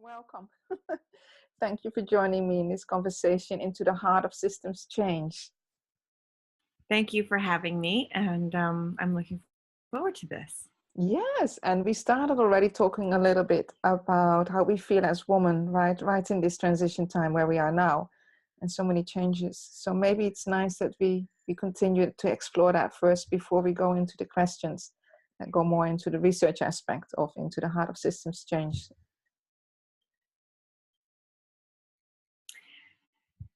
Welcome. Thank you for joining me in this conversation into the heart of systems change. Thank you for having me, and I'm looking forward to this. Yes, and we started already talking a little bit about how we feel as women, right in this transition time where we are now, and so many changes. So maybe it's nice that we continue to explore that first before we go into the questions that go more into the research aspect of into the heart of systems change.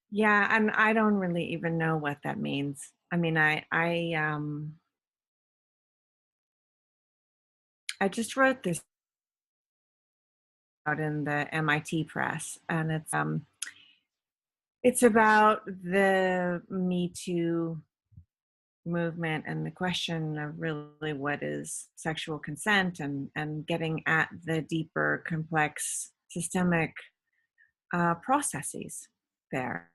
Yeah, and I don't really even know what that means. I mean, I just wrote this out in the MIT press, and it's about the Me Too movement and the question of really what is sexual consent, and getting at the deeper, complex, systemic processes there.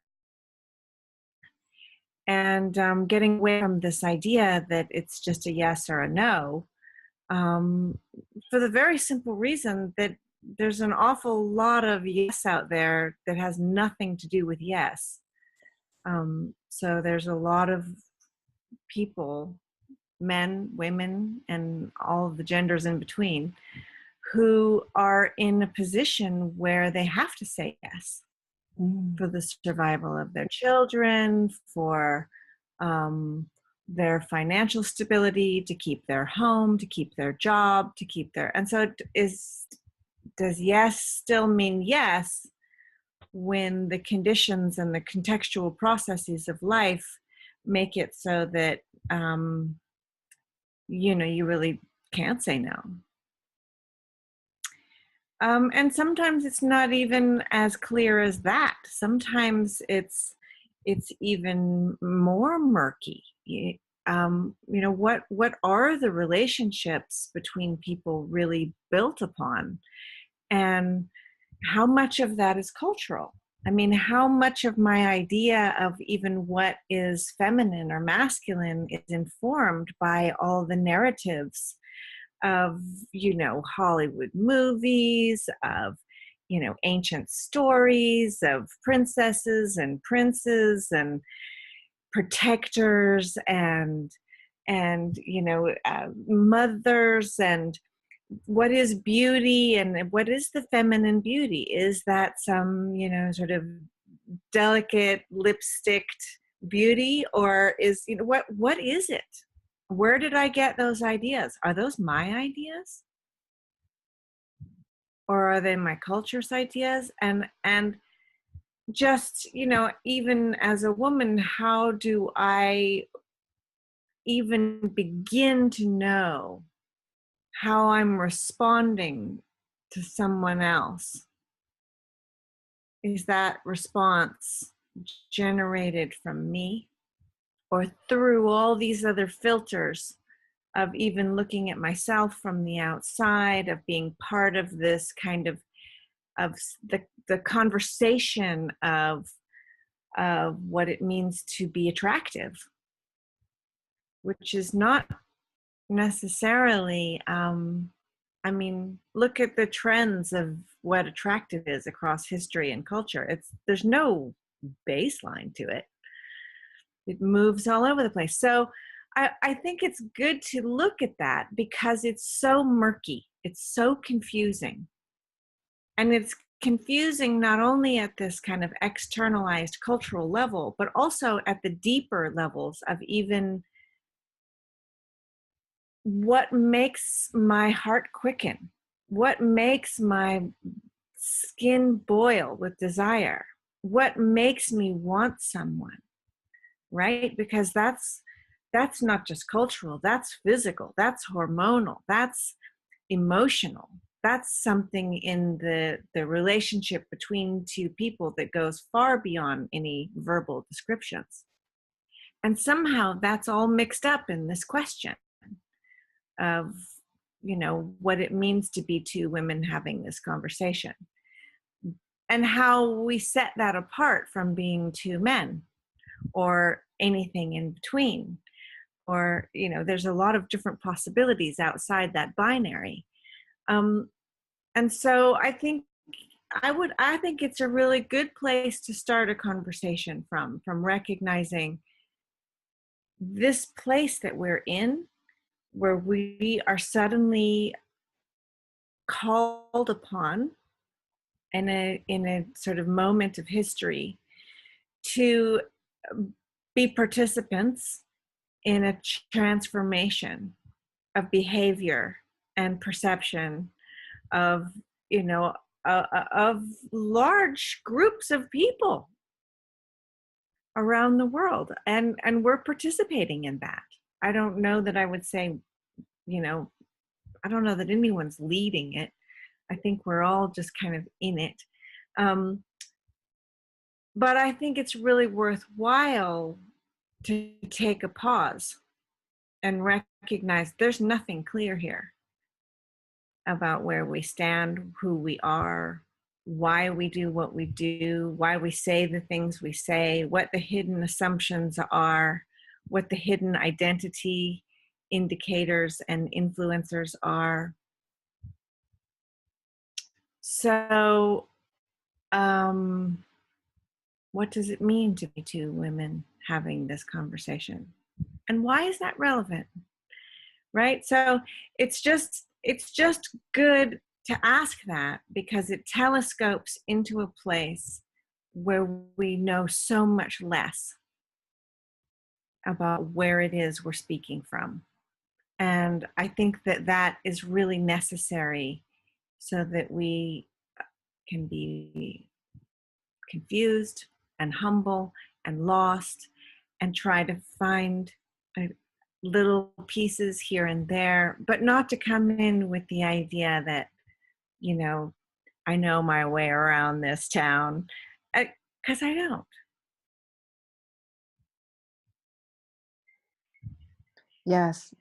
And getting away from this idea that it's just a yes or a no, for the very simple reason that there's an awful lot of yes out there that has nothing to do with yes. So there's a lot of people, men, women, and all of the genders in between, who are in a position where they have to say yes. For the survival of their children, for their financial stability, to keep their home, to keep their job, to keep their... And so does yes still mean yes when the conditions and the contextual processes of life make it so that, you really can't say no? And sometimes it's not even as clear as that. Sometimes it's even more murky. What are the relationships between people really built upon? And how much of that is cultural? I mean, how much of my idea of even what is feminine or masculine is informed by all the narratives of, Hollywood movies, of, ancient stories of princesses and princes and protectors and mothers, and what is beauty and what is the feminine beauty? Is that some, sort of delicate lipsticked beauty, or is, what is it? Where did I get those ideas? Are those my ideas? Or are they my culture's ideas? And just, even as a woman, how do I even begin to know how I'm responding to someone else? Is that response generated from me, or through all these other filters of even looking at myself from the outside, of being part of this kind of the conversation of what it means to be attractive, which is not necessarily, look at the trends of what attractive is across history and culture. There's no baseline to it. It moves all over the place. So I think it's good to look at that because it's so murky. It's so confusing. And it's confusing not only at this kind of externalized cultural level, but also at the deeper levels of even what makes my heart quicken, what makes my skin boil with desire, what makes me want someone, right? Because that's not just cultural, that's physical, that's hormonal, that's emotional. That's something in the relationship between two people that goes far beyond any verbal descriptions. And somehow that's all mixed up in this question of, what it means to be two women having this conversation, and how we set that apart from being two men or anything in between. Or, there's a lot of different possibilities outside that binary. And so I think I think it's a really good place to start a conversation from recognizing this place that we're in, where we are suddenly called upon in a sort of moment of history to be participants in a transformation of behavior and perception of, you know, of large groups of people around the world, and we're participating in that. I don't know that I would say, you know, I don't know that anyone's leading it. I think we're all just kind of in it. But I think it's really worthwhile to take a pause and recognize there's nothing clear here about where we stand, who we are, why we do what we do, why we say the things we say, what the hidden assumptions are, what the hidden identity indicators and influencers are. So, what does it mean to be two women having this conversation? And why is that relevant? Right? So it's just good to ask that, because it telescopes into a place where we know so much less about where it is we're speaking from. And I think that that is really necessary so that we can be confused and humble and lost and try to find little pieces here and there, but not to come in with the idea that, you know, I know my way around this town, because I don't. Yes.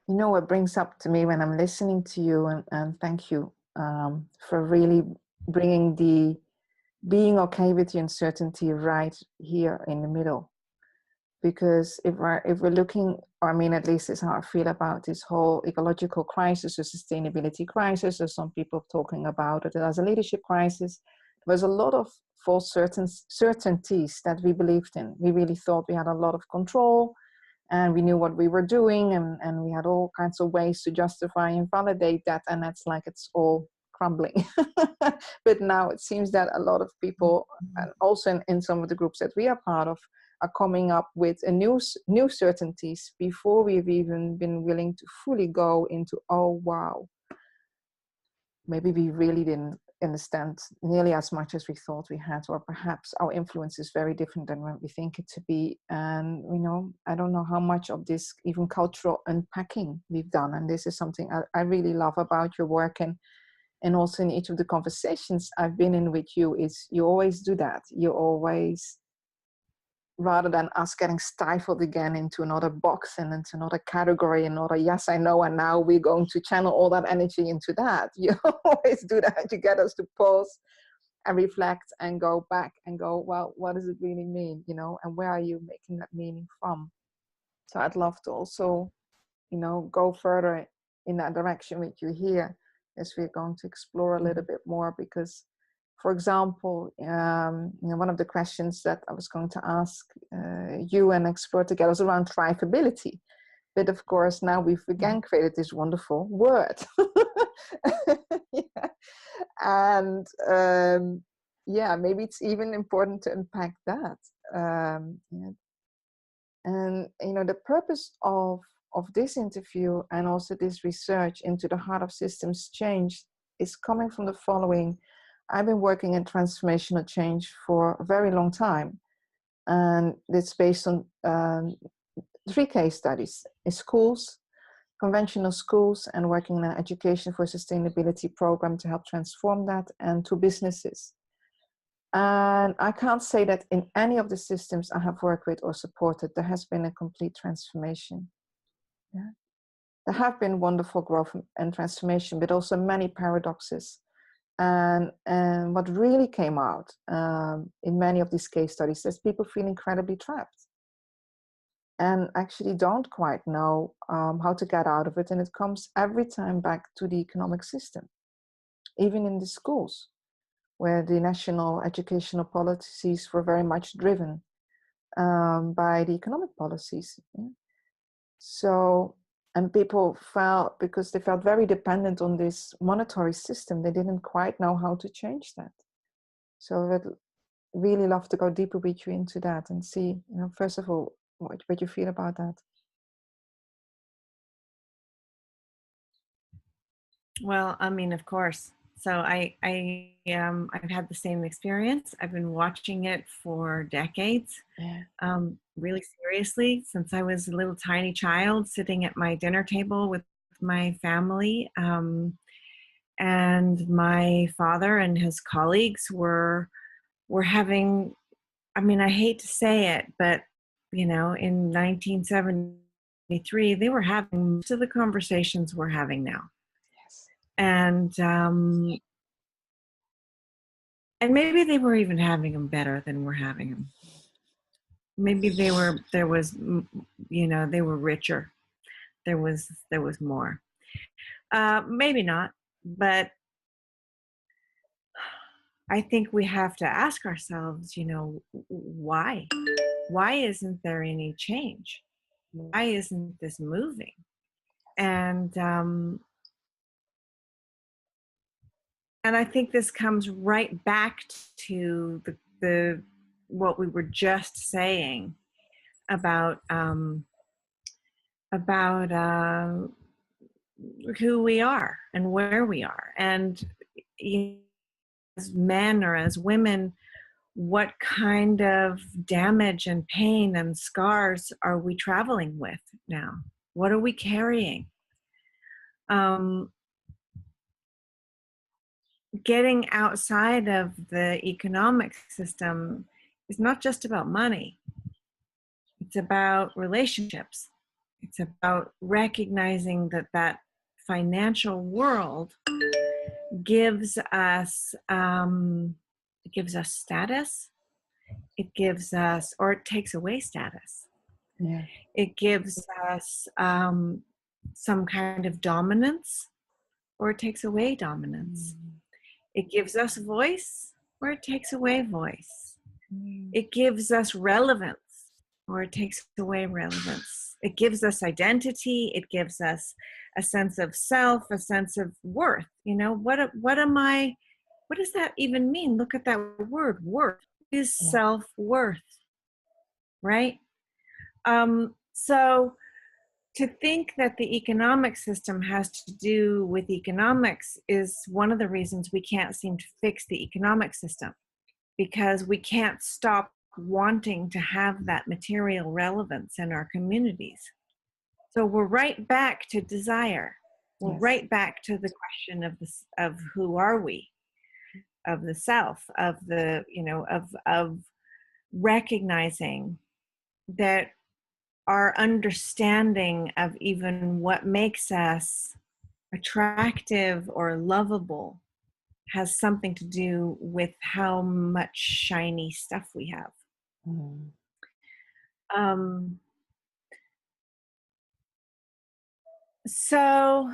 You know what brings up to me when I'm listening to you, and thank you for really bringing the being okay with the uncertainty right here in the middle. Because if we're looking, or I mean, at least it's how I feel about this whole ecological crisis or sustainability crisis, or some people talking about it as a leadership crisis. There was a lot of false certainties that we believed in. We really thought we had a lot of control, and we knew what we were doing, and we had all kinds of ways to justify and validate that, and that's like it's all crumbling. But now it seems that a lot of people, and also in some of the groups that we are part of, are coming up with a new certainties before we've even been willing to fully go into, oh wow, maybe we really didn't understand nearly as much as we thought we had, or perhaps our influence is very different than what we think it to be. And you know, I don't know how much of this even cultural unpacking we've done, and this is something I really love about your work, and also in each of the conversations I've been in with you, is you always do that. You always, rather than us getting stifled again into another box and into another category, another yes, I know, and now we're going to channel all that energy into that. You always do that. You get us to pause and reflect and go back and go, well, what does it really mean? You know, and where are you making that meaning from? So I'd love to also, you know, go further in that direction with you here, as we're going to explore a little bit more. Because, for example, you know, one of the questions that I was going to ask you and explore together was around thriveability. But of course, now we've again created this wonderful word. Yeah. And yeah, maybe it's even important to unpack that. Yeah. And, you know, the purpose of this interview and also this research into the heart of systems change is coming from the following. I've been working in transformational change for a very long time, and it's based on 3 case studies in schools, conventional schools, and working in an education for sustainability program to help transform that, and 2 businesses. And I can't say that in any of the systems I have worked with or supported, there has been a complete transformation. Yeah. There have been wonderful growth and transformation, but also many paradoxes. And what really came out in many of these case studies is people feel incredibly trapped and actually don't quite know how to get out of it. And it comes every time back to the economic system, even in the schools. where the national educational policies were very much driven by the economic policies. Yeah? So, and people felt, because they felt very dependent on this monetary system, they didn't quite know how to change that. So I'd really love to go deeper with you into that and see, first of all, what you feel about that. Well, I mean, of course. So I've had the same experience. I've been watching it for decades, Yeah. really seriously, since I was a little tiny child sitting at my dinner table with my family. And my father and his colleagues were having, I mean, I hate to say it, but in 1973, they were having most of the conversations we're having now. Yes. And maybe they were even having them better than we're having them. Maybe they were richer. There was more. Maybe not, but I think we have to ask ourselves, why? Why isn't there any change? Why isn't this moving? And I think this comes right back to the what we were just saying about who we are and where we are, and as men or as women, what kind of damage and pain and scars are we traveling with now? What are we carrying? Getting outside of the economic system is not just about money. It's about relationships. It's about recognizing that financial world gives us status. It gives us, or it takes away status. Yeah. It gives us some kind of dominance, or it takes away dominance. It gives us voice, or it takes away voice. It gives us relevance, or it takes away relevance. It gives us identity. It gives us a sense of self, a sense of worth. What does that even mean? Look at that word, worth. Is self-worth, right? So to think that the economic system has to do with economics is one of the reasons we can't seem to fix the economic system, because we can't stop wanting to have that material relevance in our communities. So we're right back to desire. We're right back to the question of who are we, of the self, of the, of recognizing that our understanding of even what makes us attractive or lovable has something to do with how much shiny stuff we have. So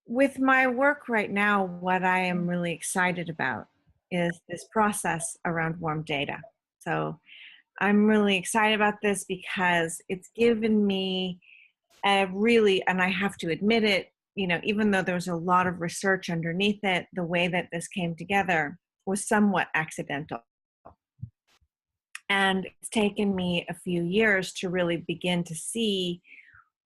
with my work right now, what I am really excited about is this process around warm data. So I'm really excited about this because it's given me a really, and I have to admit it, even though there's a lot of research underneath it, the way that this came together was somewhat accidental. And it's taken me a few years to really begin to see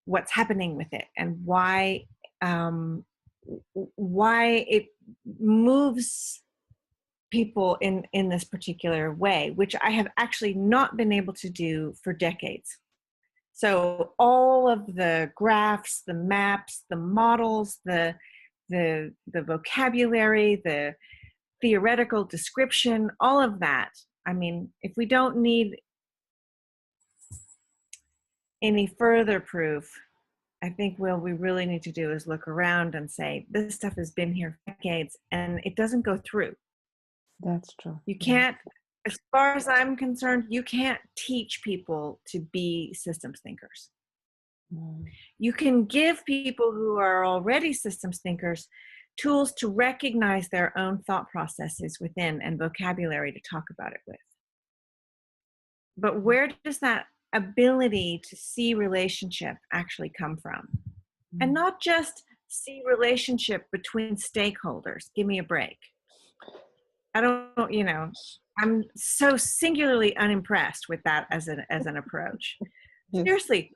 what's happening with it and why it moves people in this particular way, which I have actually not been able to do for decades. So all of the graphs, the maps, the models, the vocabulary, the theoretical description, all of that. I mean, if we don't need any further proof, I think what we really need to do is look around and say, this stuff has been here for decades and it doesn't go through. That's true. You can't, as far as I'm concerned, you can't teach people to be systems thinkers. Mm. You can give people who are already systems thinkers tools to recognize their own thought processes within and vocabulary to talk about it with. But where does that ability to see relationship actually come from? And not just see relationship between stakeholders. Give me a break. I don't, I'm so singularly unimpressed with that as an approach. Yes. Seriously,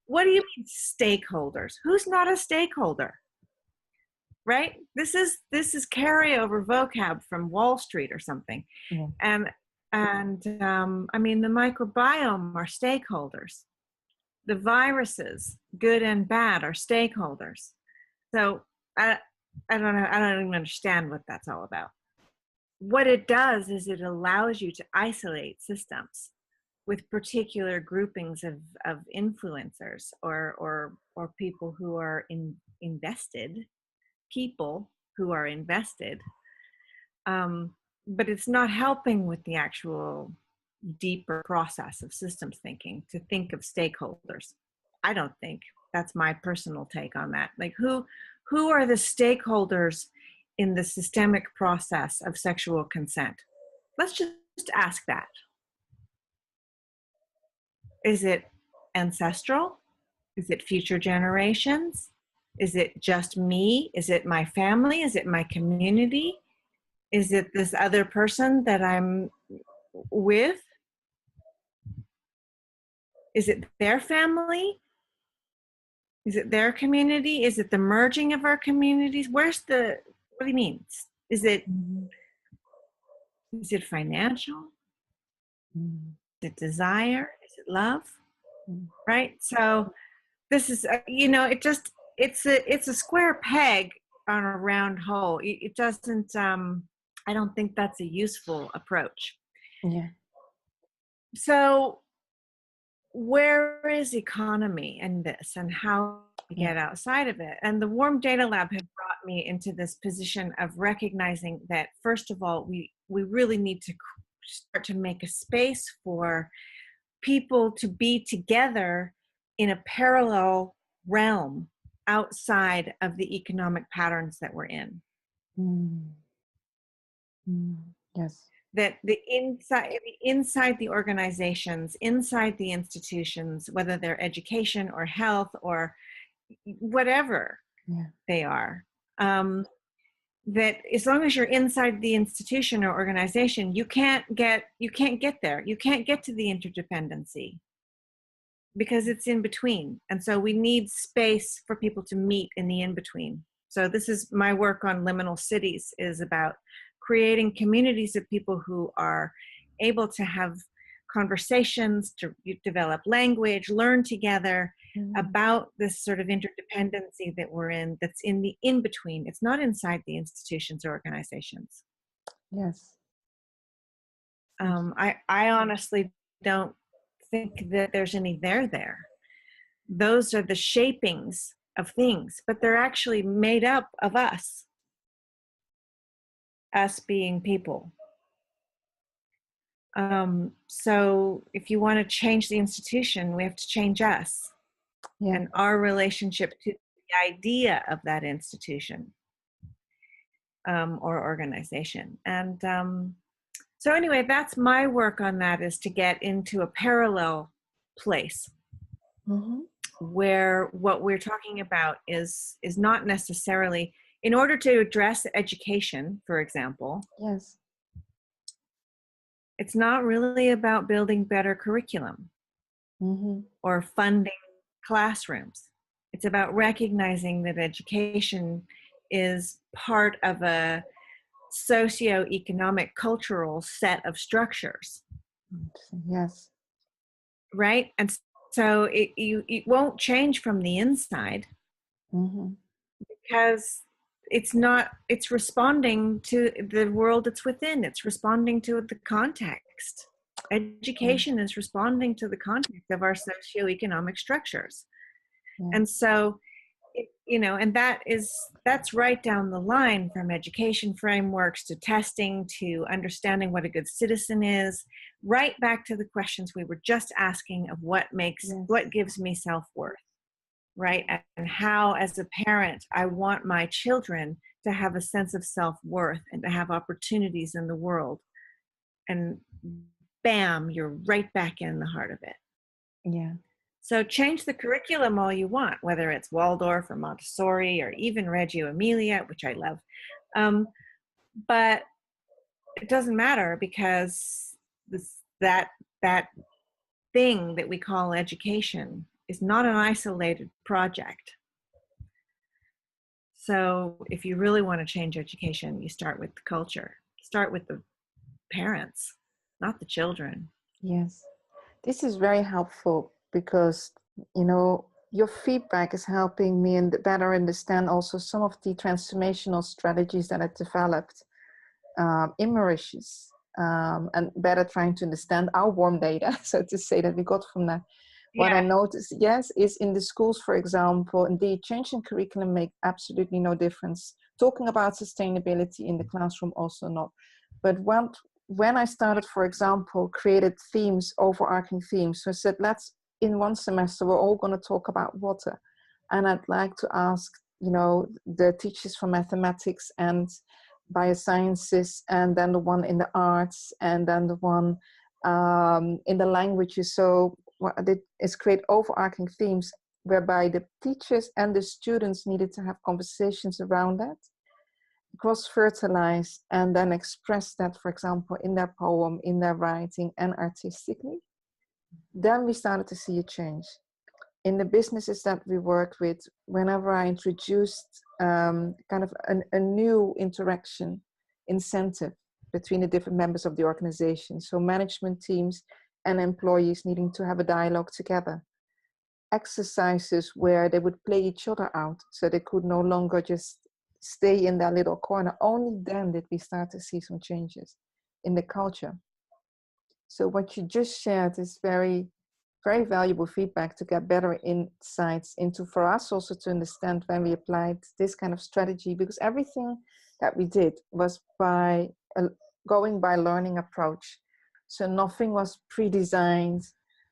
what do you mean stakeholders? Who's not a stakeholder? Right? This is carryover vocab from Wall Street or something. Yeah. And I mean, the microbiome are stakeholders. The viruses, good and bad, are stakeholders. So I don't know. I don't even understand what that's all about. What it does is it allows you to isolate systems with particular groupings of influencers or people who are invested, people who are invested. But it's not helping with the actual deeper process of systems thinking to think of stakeholders. I don't think. That's my personal take on that. Like who are the stakeholders in the systemic process of sexual consent? Let's just ask that. Is it ancestral? Is it future generations? Is it just me? Is it my family? Is it my community? Is it this other person that I'm with? Is it their family? Is it their community? Is it the merging of our communities? What do you mean? Is it financial? Is it desire? Is it love? Right? So this is, it's a square peg on a round hole. It doesn't, I don't think that's a useful approach. Yeah. So where is economy in this, and how to get outside of it? And the Warm Data Lab has brought me into this position of recognizing that, first of all, we really need to start to make a space for people to be together in a parallel realm outside of the economic patterns that we're in. Yes. That the inside the organizations, inside the institutions, whether they're education or health or whatever they are, that as long as you're inside the institution or organization, you can't get there. You can't get to the interdependency because it's in between. And so we need space for people to meet in the in-between. So this is my work on liminal cities, is about creating communities of people who are able to have conversations, to develop language, learn together about this sort of interdependency that we're in, that's in the in-between. It's not inside the institutions or organizations. Yes. I honestly don't think that there's any there. Those are the shapings of things, but they're actually made up of us being people. So if you want to change the institution, we have to change us and our relationship to the idea of that institution or organization. And so anyway, that's my work on that, is to get into a parallel place where what we're talking about is not necessarily, in order to address education, for example. Yes. It's not really about building better curriculum or funding classrooms. It's about recognizing that education is part of a socio-economic cultural set of structures. Yes. Right? And so it won't change from the inside because it's responding to the world it's within. It's responding to the context. Education is responding to the context of our socioeconomic structures. And so, and that's right down the line, from education frameworks to testing to understanding what a good citizen is, right back to the questions we were just asking of what gives me self-worth. right? And how, as a parent, I want my children to have a sense of self-worth and to have opportunities in the world. And bam, you're right back in the heart of it. Yeah. So change the curriculum all you want, whether it's Waldorf or Montessori or even Reggio Emilia, which I love. But it doesn't matter, because that thing that we call education is not an isolated project. So if you really want to change education, you start with the culture. Start with the parents, not the children. Yes. This is very helpful because, you know, your feedback is helping me and better understand also some of the transformational strategies that I developed in Mauritius, and better trying to understand our warm data, so to say, that we got from that. What I Yeah. noticed, yes, is in the schools, for example, indeed, changing curriculum make absolutely no difference. Talking about sustainability in the classroom, also not. But when I started, for example, created themes, overarching themes, so I said, let's, in one semester, we're all going to talk about water. And I'd like to ask, you know, the teachers from mathematics and biosciences, and then the one in the arts, and then the one in the languages. So what I did is create overarching themes whereby the teachers and the students needed to have conversations around that, cross-fertilize, and then express that, for example, in their poem, in their writing, and artistically. Then we started to see a change. In the businesses that we worked with, whenever I introduced kind of a new interaction incentive between the different members of the organization, so management teams and employees needing to have a dialogue together, exercises where they would play each other out so they could no longer just stay in that little corner, only then did we start to see some changes in the culture. So what you just shared is very, very valuable feedback to get better insights into, for us also to understand when we applied this kind of strategy, because everything that we did was by going by learning approach. So nothing was pre-designed.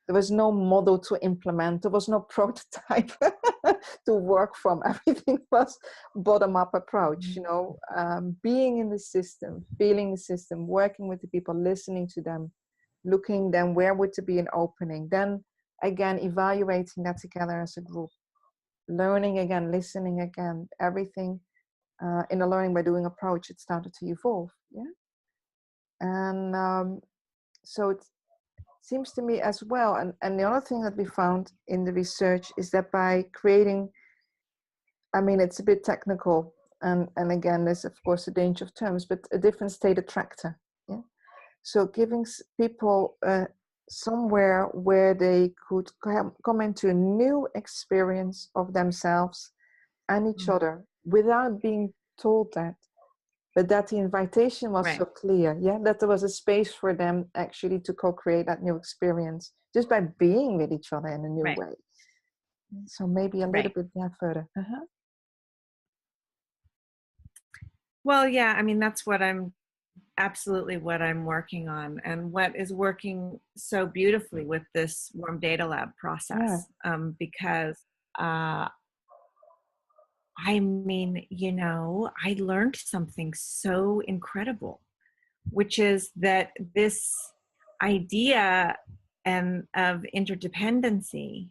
There was no model to implement. There was no prototype to work from. Everything was bottom-up approach, you know, being in the system, feeling the system, working with the people, listening to them, looking then where would to be an opening, then again evaluating that together as a group, learning again, listening again, everything in a learning by doing approach, it started to evolve. Yeah. And so it seems to me as well, and the other thing that we found in the research is that by creating, I mean, it's a bit technical, and again, there's of course a danger of terms, but a different state attractor. Yeah. So giving people somewhere where they could come into a new experience of themselves and each other without being told that, but that the invitation was so clear, yeah, that there was a space for them actually to co-create that new experience just by being with each other in a new way. So maybe a little bit further. Well, yeah, I mean, that's what I'm absolutely what I'm working on, and what is working so beautifully with this warm data lab process. Because I mean, you know, I learned something so incredible, which is that this idea of interdependency,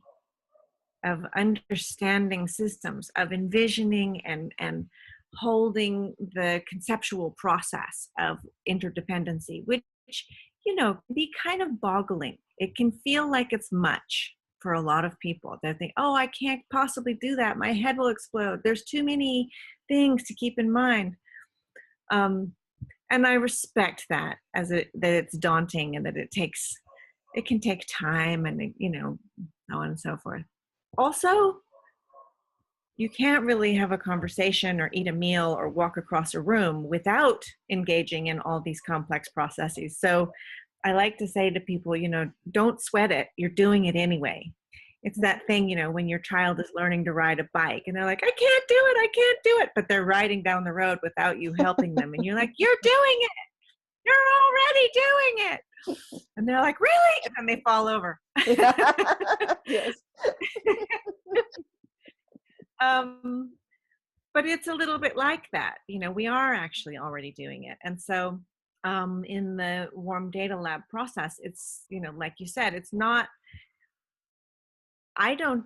of understanding systems, of envisioning and holding the conceptual process of interdependency, which, you know, can be kind of boggling. It can feel like it's much for a lot of people. They think, oh, I can't possibly do that. My head will explode. There's too many things to keep in mind. And I respect that, that it's daunting and that it can take time, and, you know, so on and so forth. Also, you can't really have a conversation or eat a meal or walk across a room without engaging in all these complex processes. So I like to say to people, you know, don't sweat it. You're doing it anyway. It's that thing, you know, when your child is learning to ride a bike and they're like, I can't do it. But they're riding down the road without you helping them. And you're like, you're doing it. You're already doing it. And they're like, really? And then they fall over. Yes. but it's a little bit like that. We are actually already doing it. And so in the warm data lab process, it's, like you said, it's not, I don't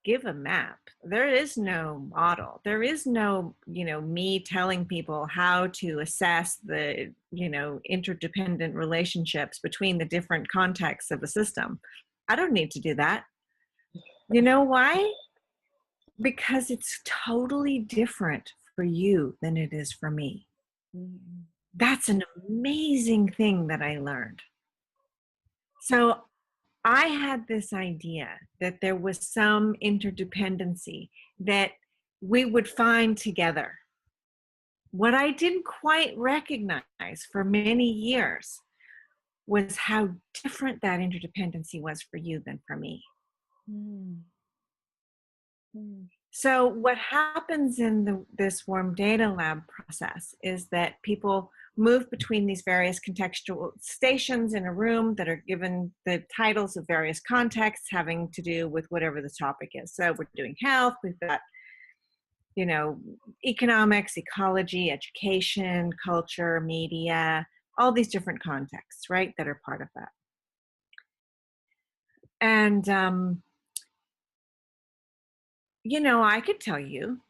give a map. There is no model. There is no, me telling people how to assess the, interdependent relationships between the different contexts of a system. I don't need to do that. You know why? Because it's totally different for you than it is for me. Mm. That's an amazing thing that I learned. So I had this idea that there was some interdependency that we would find together. What I didn't quite recognize for many years was how different that interdependency was for you than for me. Mm. Mm. So what happens in this warm data lab process is that people move between these various contextual stations in a room that are given the titles of various contexts having to do with whatever the topic is. So we're doing health, we've got, economics, ecology, education, culture, media, all these different contexts, right, that are part of that. And, I could tell you,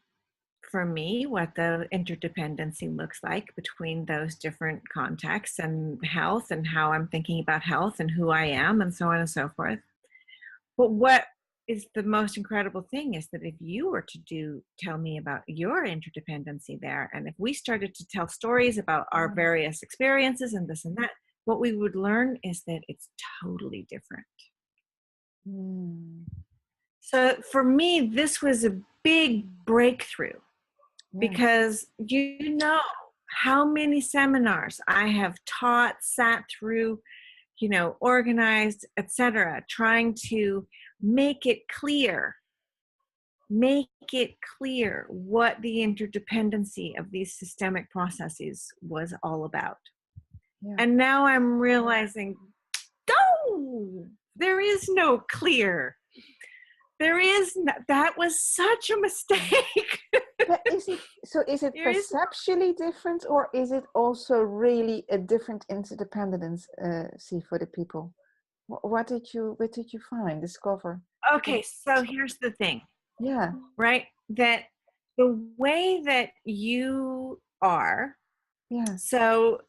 for me, what the interdependency looks like between those different contexts and health and how I'm thinking about health and who I am and so on and so forth. But what is the most incredible thing is that if you were to tell me about your interdependency there, and if we started to tell stories about our various experiences and this and that, what we would learn is that it's totally different. Mm. So for me, this was a big breakthrough. Yeah. Because how many seminars I have taught, sat through, organized, etc., trying to make it clear what the interdependency of these systemic processes was all about. Yeah. And now I'm realizing, no, there is no clear. That was such a mistake. But is it perceptually different, or is it also really a different interdependence for the people? What did you discover? Okay, so here's the thing. Yeah. Right? That the way that you are, Yeah. so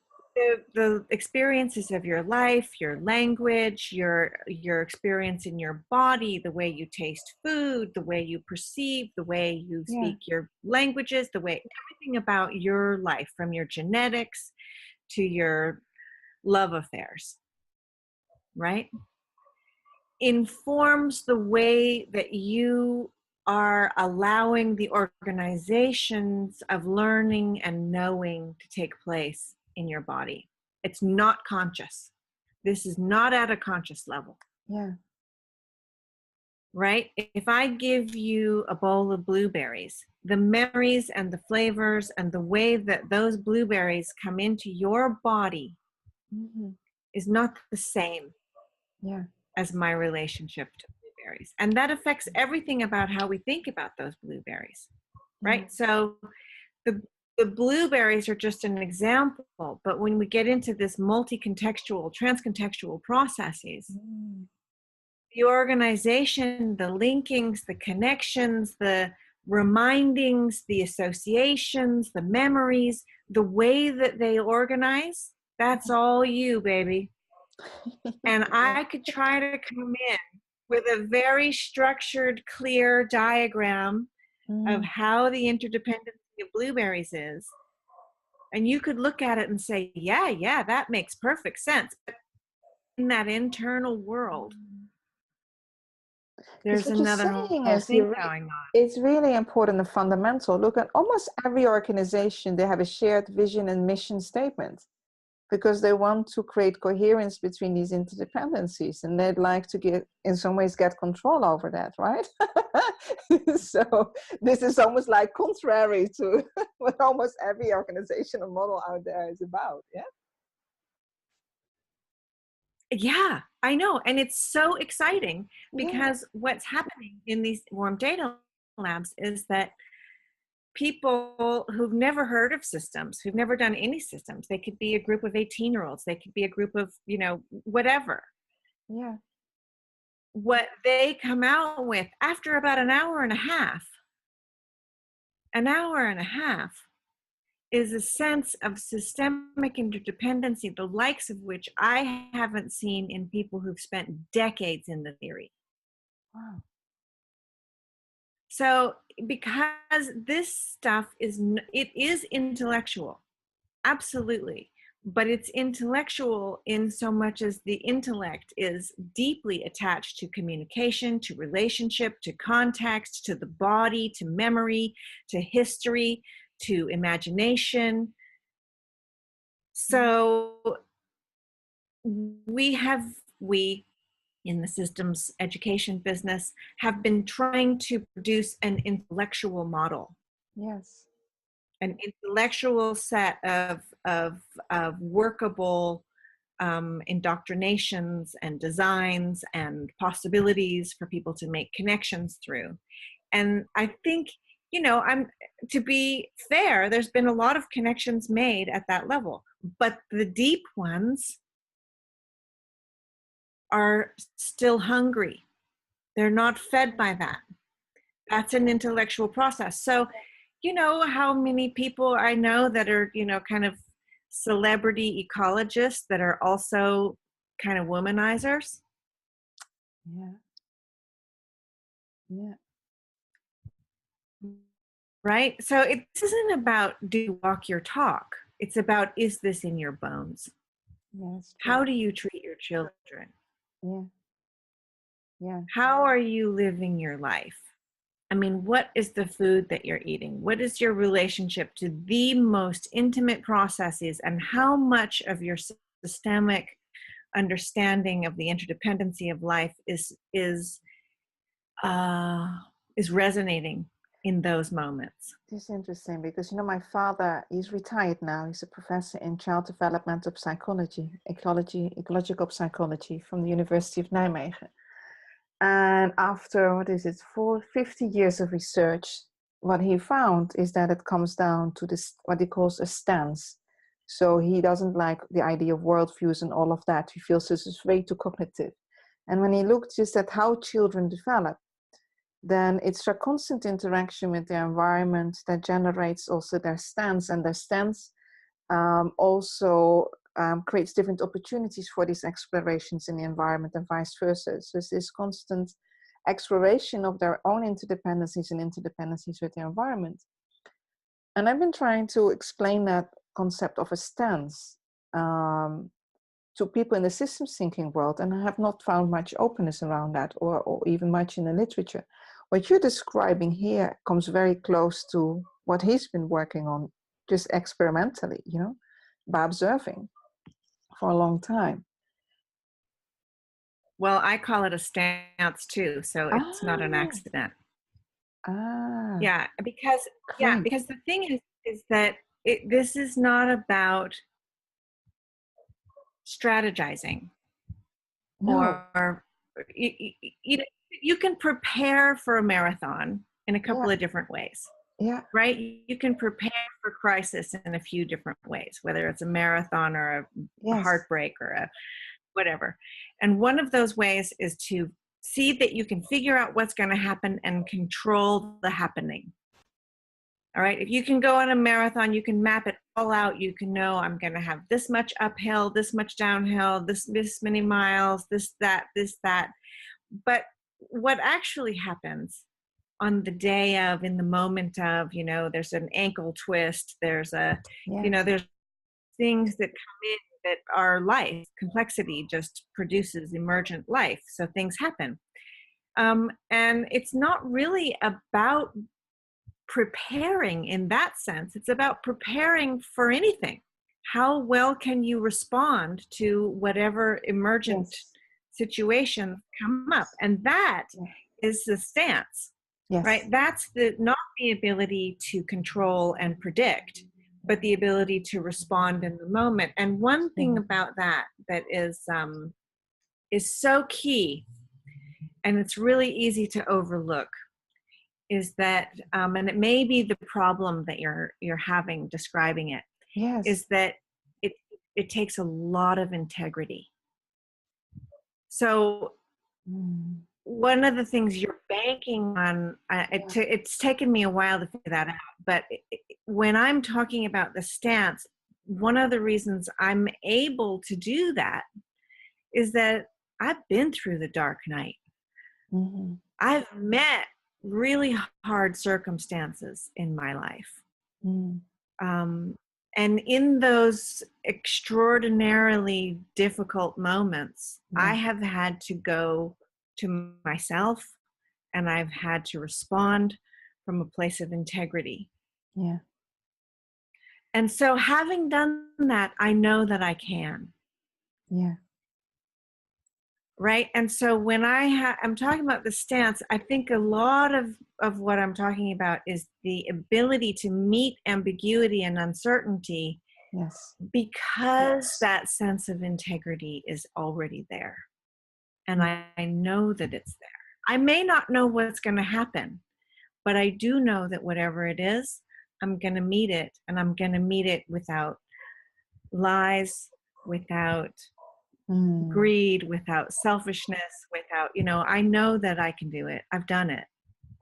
the experiences of your life, your language, your experience in your body, the way you taste food, the way you perceive, the way you speak your languages, everything about your life, from your genetics to your love affairs, right, informs the way that you are allowing the organizations of learning and knowing to take place in your body. It's not conscious. This is not at a conscious level. Yeah. Right? If I give you a bowl of blueberries, the memories and the flavors and the way that those blueberries come into your body is not the same as my relationship to blueberries. And that affects everything about how we think about those blueberries, right? So the blueberries are just an example, but when we get into this multi-contextual, trans-contextual processes, the organization, the linkings, the connections, the remindings, the associations, the memories, the way that they organize, that's all you, baby. And I could try to come in with a very structured, clear diagram of how the interdependency of blueberries is. And you could look at it and say, yeah, that makes perfect sense. But in that internal world, there's another whole thing going on. It's really important and fundamental. Look at almost every organization, they have a shared vision and mission statement, because they want to create coherence between these interdependencies, and they'd like to in some ways get control over that, right? So this is almost like contrary to what almost every organizational model out there is about. Yeah, I know. And it's so exciting because what's happening in these warm data labs is that people who've never heard of systems, who've never done any systems. They could be a group of 18-year-olds. They could be a group of, whatever. Yeah. What they come out with after about an hour and a half is a sense of systemic interdependency, the likes of which I haven't seen in people who've spent decades in the theory. Wow. So because this stuff it is intellectual, absolutely, but it's intellectual in so much as the intellect is deeply attached to communication, to relationship, to context, to the body, to memory, to history, to imagination. So we in the systems education business have been trying to produce an intellectual model. Yes. An intellectual set of workable indoctrinations and designs and possibilities for people to make connections through. And I think, to be fair, there's been a lot of connections made at that level, but the deep ones are still hungry. They're not fed by that. That's an intellectual process. So, how many people I know that are, kind of celebrity ecologists that are also kind of womanizers? Yeah. Yeah. Right? So it isn't about do you walk your talk. It's about, is this in your bones? Yes. How do you treat your children? Yeah. Yeah. How are you living your life? I mean, what is the food that you're eating? What is your relationship to the most intimate processes, and how much of your systemic understanding of the interdependency of life is resonating in those moments? This is interesting because, my father, he's retired now. He's a professor in child developmental psychology, ecological psychology from the University of Nijmegen. And after, 50 years of research, what he found is that it comes down to this, what he calls a stance. So he doesn't like the idea of worldviews and all of that. He feels this is way too cognitive. And when he looked just at how children develop, then it's a constant interaction with their environment that generates also their stance, and their stance also creates different opportunities for these explorations in the environment and vice versa. So it's this constant exploration of their own interdependencies and interdependencies with the environment. And I've been trying to explain that concept of a stance to people in the systems thinking world, and I have not found much openness around that, or even much in the literature. What you're describing here comes very close to what he's been working on, just experimentally, by observing for a long time. Well, I call it a stance too, so it's not an accident. Yeah, because the thing is that this is not about strategizing. No. Or you can prepare for a marathon in a couple of different ways. Yeah. Right? You can prepare for crisis in a few different ways, whether it's a marathon or a heartbreak or a whatever. And one of those ways is to see that you can figure out what's going to happen and control the happening. All right. If you can go on a marathon, you can map it all out. You can know I'm going to have this much uphill, this much downhill, this many miles, this, that. But what actually happens on the day of, in the moment of, there's an ankle twist, there's there's things that come in that are life. Complexity just produces emergent life. So things happen. And it's not really about preparing in that sense. It's about preparing for anything. How well can you respond to whatever emergent situations come up? And that is the stance, right? That's not the ability to control and predict, but the ability to respond in the moment. And one thing about that is so key, and it's really easy to overlook, is that, and it may be the problem that you're having describing it, Yes. is that it takes a lot of integrity. So one of the things you're banking on, it's taken me a while to figure that out, but when I'm talking about the stance, one of the reasons I'm able to do that is that I've been through the dark night. Mm-hmm. I've met really hard circumstances in my life. And in those extraordinarily difficult moments, I have had to go to myself, and I've had to respond from a place of integrity. Yeah. And so having done that, I know that I can. Yeah. Right. And so when I'm talking about the stance, I think a lot of what I'm talking about is the ability to meet ambiguity and uncertainty. Yes. Because that sense of integrity is already there. And I know that it's there. I may not know what's going to happen, but I do know that whatever it is, I'm going to meet it, and I'm going to meet it without lies, without greed, without selfishness, without, I know that I can do it. I've done it.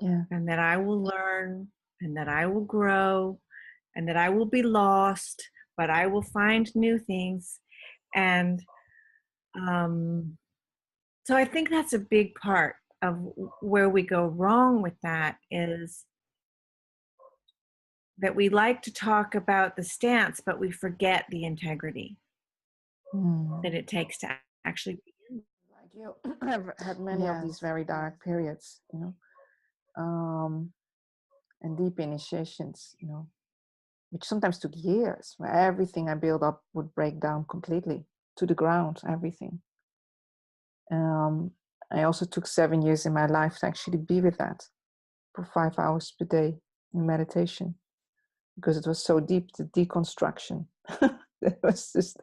Yeah. And that I will learn, and that I will grow, and that I will be lost, but I will find new things. And so I think that's a big part of where we go wrong with that, is that we like to talk about the stance, but we forget the integrity that it takes to actually be in. Like you, I've had many of these very dark periods, and deep initiations, which sometimes took years, where everything I built up would break down completely to the ground, everything. I also took 7 years in my life to actually be with that for 5 hours per day in meditation, because it was so deep, the deconstruction. It was just,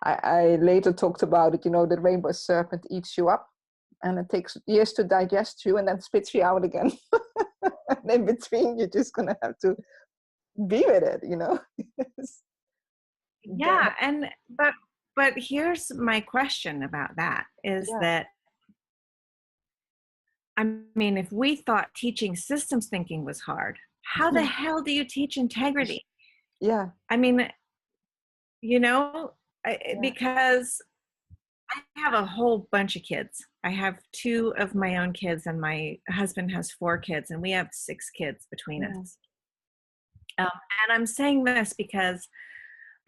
I later talked about it, the rainbow serpent eats you up, and it takes years to digest you and then spits you out again. And in between, you're just going to have to be with it, Yeah. And, but here's my question about that is that, I mean, if we thought teaching systems thinking was hard, how the hell do you teach integrity? Yeah. I mean, because I have a whole bunch of kids. I have 2 of my own kids, and my husband has 4 kids, and we have 6 kids between us. And I'm saying this because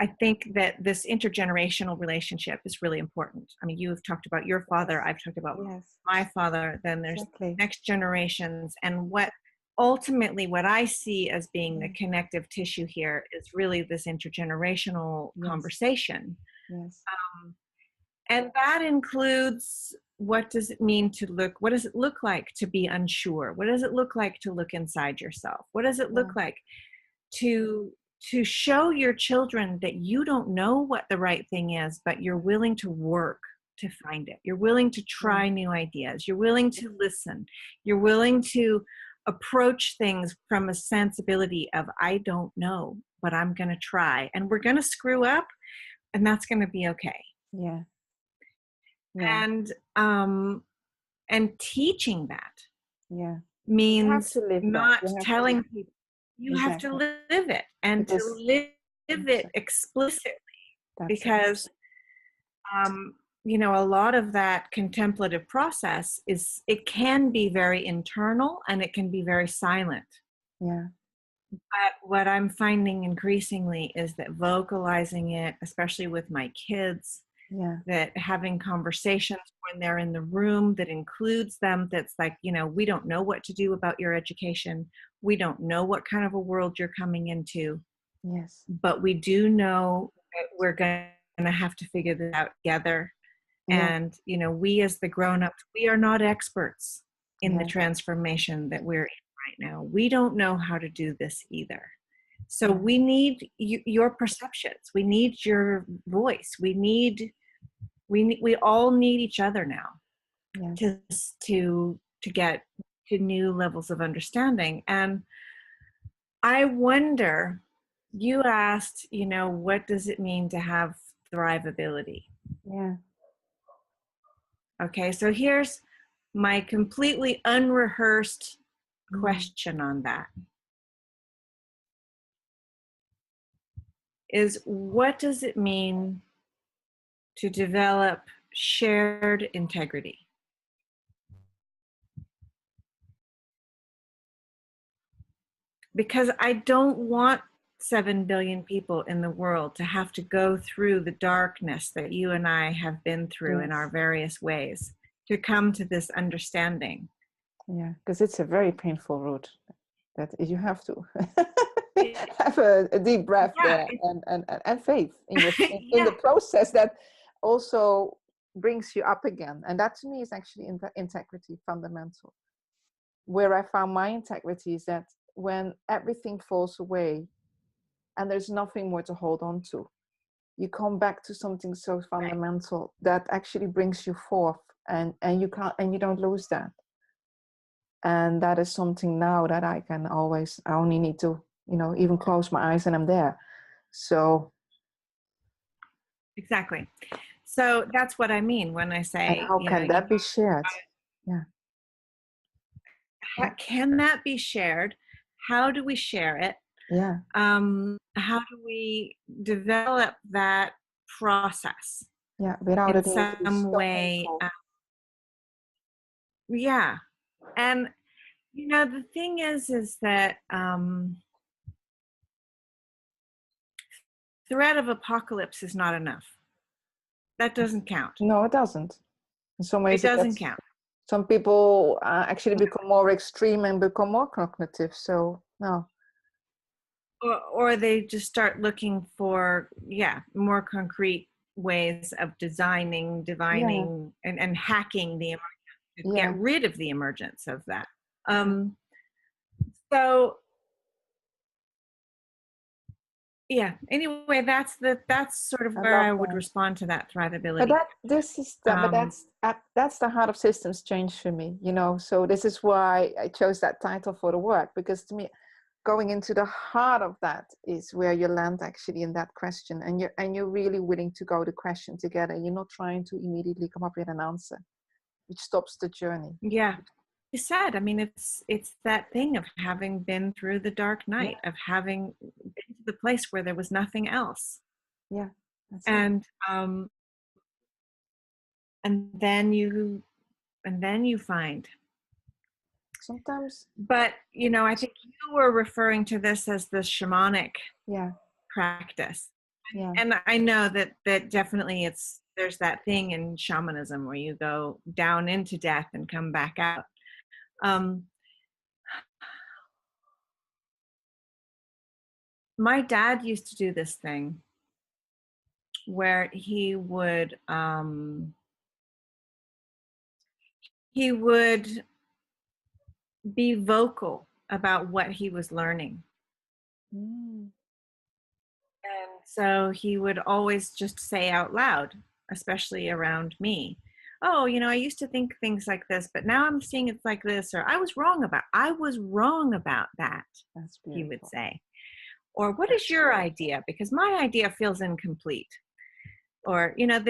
I think that this intergenerational relationship is really important. I mean, you've talked about your father, I've talked about my father, then there's next generations. And ultimately what I see as being the connective tissue here is really this intergenerational conversation. And that includes, what does it look like to be unsure? What does it look like to look inside yourself? What does it look like to show your children that you don't know what the right thing is, but you're willing to work to find it. You're willing to try new ideas. You're willing to listen. You're willing to approach things from a sensibility of, I don't know, but I'm going to try. And we're going to screw up, and that's going to be okay. Yeah. And teaching that means not telling people. You have to live it, and to live it explicitly, because a lot of that contemplative process it can be very internal, and it can be very silent. Yeah. But what I'm finding increasingly is that vocalizing it, especially with my kids, that having conversations when they're in the room that includes them, that's like, we don't know what to do about your education. We don't know what kind of a world you're coming into. Yes. But we do know that we're going to have to figure this out together. And, we as the grown-ups, we are not experts in the transformation that we're in right now. We don't know how to do this either. So we need your perceptions. We need your voice. We all need each other now to get to new levels of understanding. And I wonder, you asked, what does it mean to have thrivability? Yeah. Okay, so here's my completely unrehearsed question on that. Is what does it mean to develop shared integrity? Because I don't want 7 billion people in the world to have to go through the darkness that you and I have been through in our various ways to come to this understanding. Yeah, because it's a very painful route that you have to have a deep breath there and faith in your in the process that also brings you up again. And that to me is actually integrity fundamental. Where I found my integrity is that when everything falls away and there's nothing more to hold on to, you come back to something so fundamental that actually brings you forth, and you can't, and you don't lose that. And that is something now that I only need to, even close my eyes and I'm there. So. Exactly. So that's what I mean when I say, and how can that be shared? Yeah. Can that be shared? How do we share it? Yeah. How do we develop that process? Yeah, without in some way. Yeah. And, the thing is that threat of apocalypse is not enough. That doesn't count. No, it doesn't. In some ways, it doesn't count. Some people actually become more extreme and become more cognitive. So, no. Or they just start looking for, more concrete ways of divining, and hacking the emergence to get rid of the emergence of that. So, anyway, that's sort of where I would respond to that thrivability. But that's the heart of systems change for me, so this is why I chose that title for the work, because to me, going into the heart of that is where you land actually in that question, and you're really willing to go the question together. You're not trying to immediately come up with an answer, which stops the journey. Yeah. You said, I mean, it's that thing of having been through the dark night, of having been to the place where there was nothing else. Yeah. And then you find sometimes. But I think you were referring to this as the shamanic practice. Yeah. And I know that definitely there's that thing in shamanism where you go down into death and come back out. My dad used to do this thing where he would be vocal about what he was learning. And so he would always just say out loud, especially around me, oh, I used to think things like this, but now I'm seeing it's like this, or I was wrong about that. That's beautiful. He would say. Or what is your idea? Because my idea feels incomplete. Or, that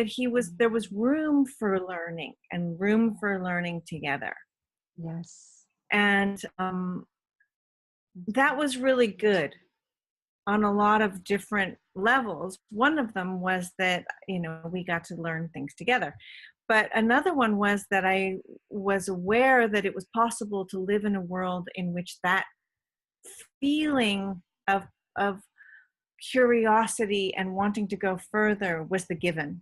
there was room for learning and room for learning together. Yes. And that was really good on a lot of different levels. One of them was that, we got to learn things together. But another one was that I was aware that it was possible to live in a world in which that feeling of curiosity and wanting to go further was the given.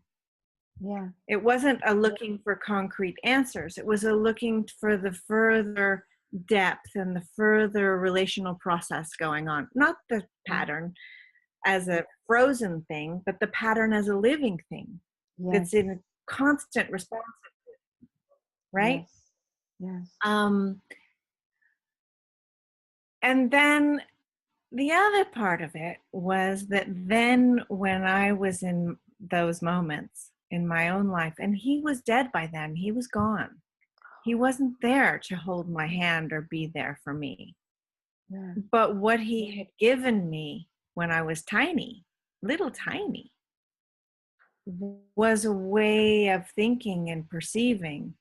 Yeah. It wasn't a looking for concrete answers. It was a looking for the further depth and the further relational process going on. Not the pattern as a frozen thing, but the pattern as a living thing that's in constant response. Right? Yes. And then the other part of it was that then when I was in those moments in my own life, and he was dead by then, he was gone. He wasn't there to hold my hand or be there for me. Yeah. But what he had given me when I was tiny, little tiny, was a way of thinking and perceiving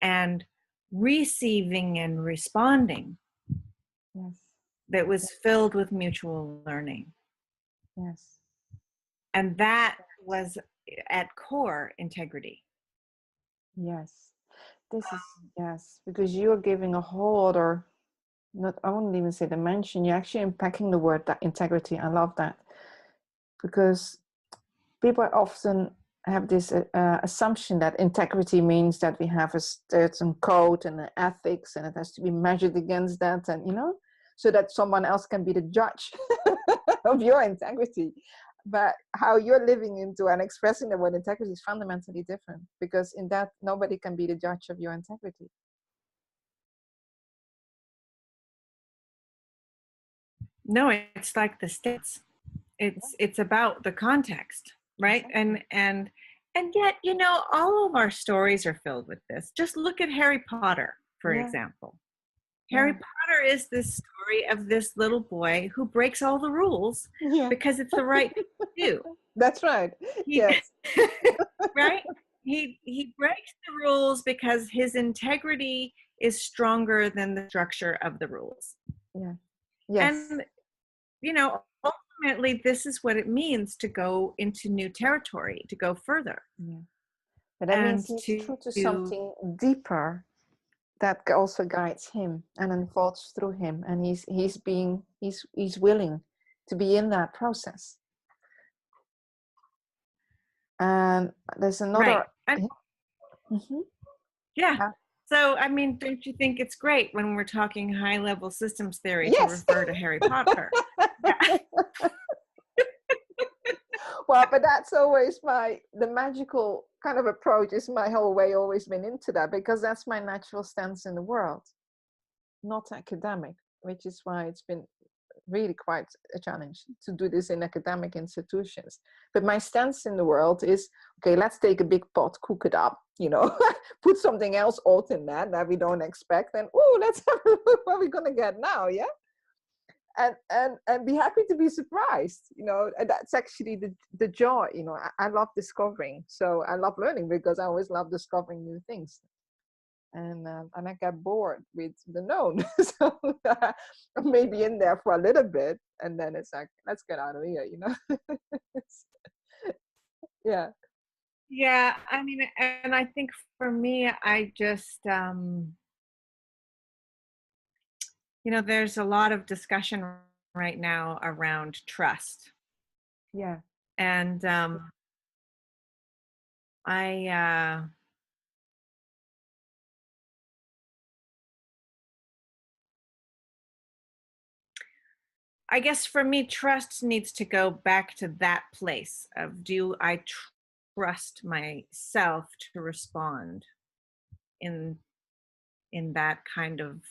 and receiving and responding Yes. that was filled with mutual learning. Yes. And that was at core integrity. Yes. This is, yes, because you're giving a whole other, not, I wouldn't even say dimension, you're actually unpacking the word that integrity. I love that. Because people often have this assumption that integrity means that we have a certain code and an ethics, and it has to be measured against that, and so that someone else can be the judge of your integrity. But how you're living into and expressing the word integrity is fundamentally different, because in that nobody can be the judge of your integrity. No, it's like the stance. It's about the context, right? Exactly. And yet, all of our stories are filled with this. Just look at Harry Potter, for Yeah. example. Harry Yeah. Potter is this story of this little boy who breaks all the rules Yeah. because it's the right thing to do. That's right. He, Yes. right? He breaks the rules because his integrity is stronger than the structure of the rules. Yeah. Yes. And ultimately, this is what it means to go into new territory, to go further. Yeah. But that And means he's to true to something deeper that also guides him and unfolds through him, and he's willing to be in that process. And there's another. right. And Mm-hmm. yeah. So, I mean, don't you think it's great when we're talking high-level systems theory to Yes. refer to Harry Potter? Yeah. Well, but that's always the magical kind of approach is my whole way always been into that, because that's my natural stance in the world, not academic, which is why it's been really quite a challenge to do this in academic institutions. But my stance in the world is, okay, let's take a big pot, cook it up, put something else old in that we don't expect, and let's have a look what we're gonna get now, yeah. And be happy to be surprised, and that's actually the joy. I love discovering, so I love learning because I always love discovering new things. And I get bored with the known. So maybe in there for a little bit, and then it's like, let's get out of here, Yeah. Yeah, I mean, and I think for me, I just, there's a lot of discussion right now around trust. Yeah. And I guess for me, trust needs to go back to that place of, do I trust myself to respond in that kind of,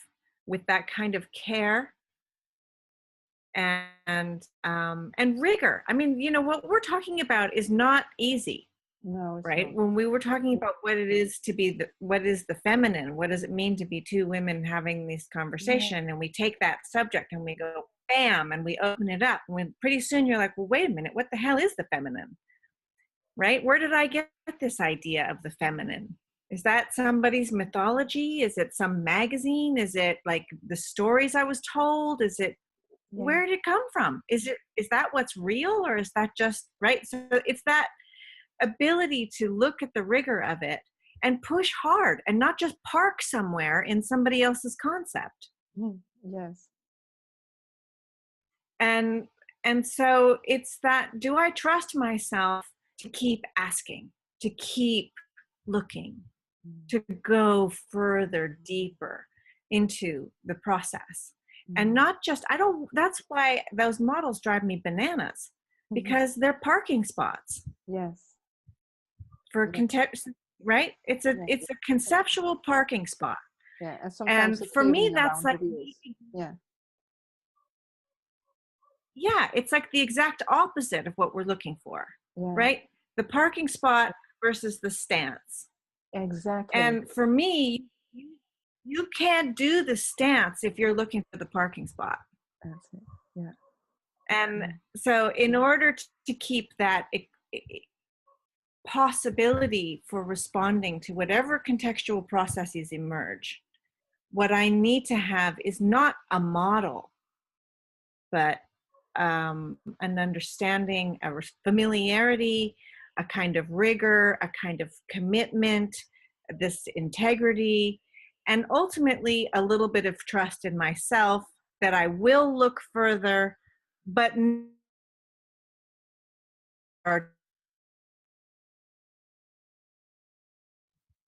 with that kind of care and rigor. I mean, what we're talking about is not easy. No, it's Right? not. When we were talking about what it is to be what is the feminine, what does it mean to be two women having this conversation, and we take that subject and we go bam and we open it up, and pretty soon you're like, well, wait a minute, what the hell is the feminine? Right? Where did I get this idea of the feminine? Is that somebody's mythology? Is it some magazine? Is it like the stories I was told? Is it, where did it come from? Is that what's real, or is that just, right? So it's that ability to look at the rigor of it and push hard and not just park somewhere in somebody else's concept. Yes. And so it's that, do I trust myself to keep asking, to keep looking, to go further, deeper into the process? And not just, that's why those models drive me bananas, because they're parking spots. Yes. For context, right? It's a conceptual parking spot. Yeah, and sometimes for me, that's like, it's like the exact opposite of what we're looking for, right? The parking spot versus the stance. Exactly. And for me, you You can't do the stance if you're looking for the parking spot. That's it. Yeah. And so in order to keep that possibility for responding to whatever contextual processes emerge, what I need to have is not a model, but an understanding, a familiarity, a kind of rigor, a kind of commitment, this integrity, and ultimately a little bit of trust in myself that I will look further, but